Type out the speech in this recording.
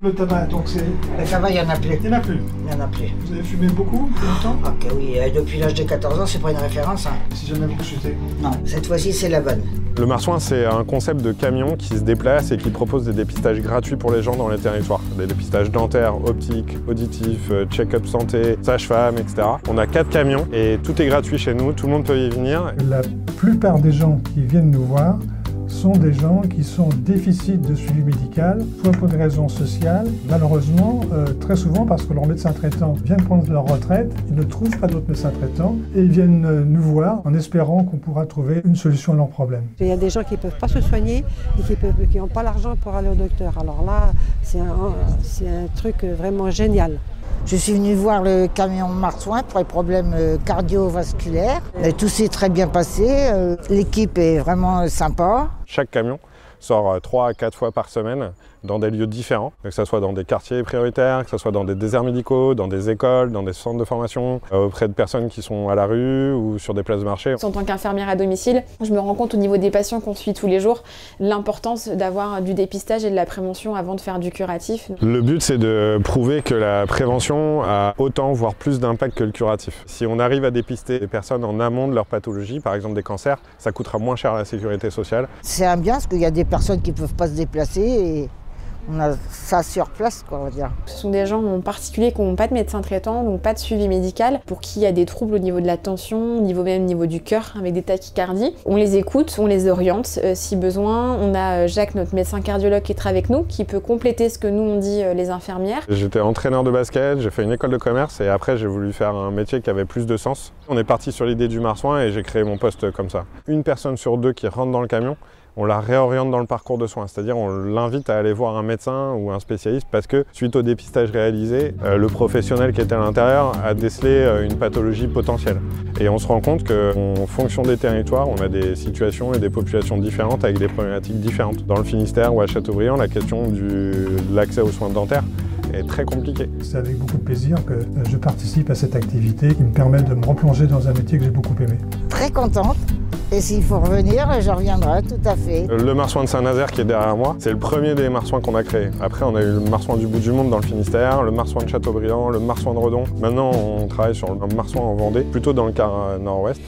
Le tabac, donc c'est... Le tabac, il n'y en a plus. Il n'y en a plus. Il n'y en a plus. Vous avez fumé beaucoup, longtemps? Ok, oui, depuis l'âge de 14 ans, c'est pas une référence. Hein. Si jamais vous chutez. Non, cette fois-ci, c'est la bonne. Le Marsouin, c'est un concept de camion qui se déplace et qui propose des dépistages gratuits pour les gens dans les territoires. Des dépistages dentaires, optiques, auditifs, check-up santé, sage-femme, etc. On a 4 camions et tout est gratuit chez nous, tout le monde peut y venir. La plupart des gens qui viennent nous voir sont des gens qui sont déficits de suivi médical, soit pour des raisons sociales. Malheureusement, très souvent parce que leur médecin traitant vient de prendre leur retraite, ils ne trouvent pas d'autres médecins traitants et ils viennent nous voir en espérant qu'on pourra trouver une solution à leurs problèmes. Il y a des gens qui ne peuvent pas se soigner et qui n'ont pas l'argent pour aller au docteur. Alors là, c'est un truc vraiment génial. Je suis venue voir le camion Marsouin pour les problèmes cardiovasculaires. Tout s'est très bien passé. L'équipe est vraiment sympa. Chaque camion sort 3 à 4 fois par semaine dans des lieux différents, que ce soit dans des quartiers prioritaires, que ce soit dans des déserts médicaux, dans des écoles, dans des centres de formation, auprès de personnes qui sont à la rue ou sur des places de marché. En tant qu'infirmière à domicile, je me rends compte au niveau des patients qu'on suit tous les jours, l'importance d'avoir du dépistage et de la prévention avant de faire du curatif. Le but, c'est de prouver que la prévention a autant, voire plus d'impact que le curatif. Si on arrive à dépister les personnes en amont de leur pathologie, par exemple des cancers, ça coûtera moins cher à la sécurité sociale. C'est un bien parce qu'il y a des personnes qui ne peuvent pas se déplacer et on a ça sur place, quoi, on va dire. Ce sont des gens en particulier qui n'ont pas de médecin traitant, donc pas de suivi médical, pour qui il y a des troubles au niveau de la tension, au niveau du cœur, avec des tachycardies. On les écoute, on les oriente si besoin. On a Jacques, notre médecin cardiologue, qui est avec nous, qui peut compléter ce que nous on dit les infirmières. J'étais entraîneur de basket, j'ai fait une école de commerce et après j'ai voulu faire un métier qui avait plus de sens. On est parti sur l'idée du Marsouin et j'ai créé mon poste comme ça. Une personne sur 2 qui rentre dans le camion, on la réoriente dans le parcours de soins, c'est-à-dire on l'invite à aller voir un médecin ou un spécialiste parce que suite au dépistage réalisé, le professionnel qui était à l'intérieur a décelé une pathologie potentielle. Et on se rend compte qu'en fonction des territoires, on a des situations et des populations différentes avec des problématiques différentes. Dans le Finistère ou à Châteaubriand, la question de l'accès aux soins dentaires est très compliquée. C'est avec beaucoup de plaisir que je participe à cette activité qui me permet de me replonger dans un métier que j'ai beaucoup aimé. Très contente. Et s'il faut revenir, je reviendrai, tout à fait. Le Marsouin de Saint-Nazaire qui est derrière moi, c'est le premier des Marsouins qu'on a créé. Après, on a eu le Marsouin du bout du monde dans le Finistère, le Marsouin de Châteaubriand, le Marsouin de Redon. Maintenant, on travaille sur le Marsouin en Vendée, plutôt dans le quart nord-ouest.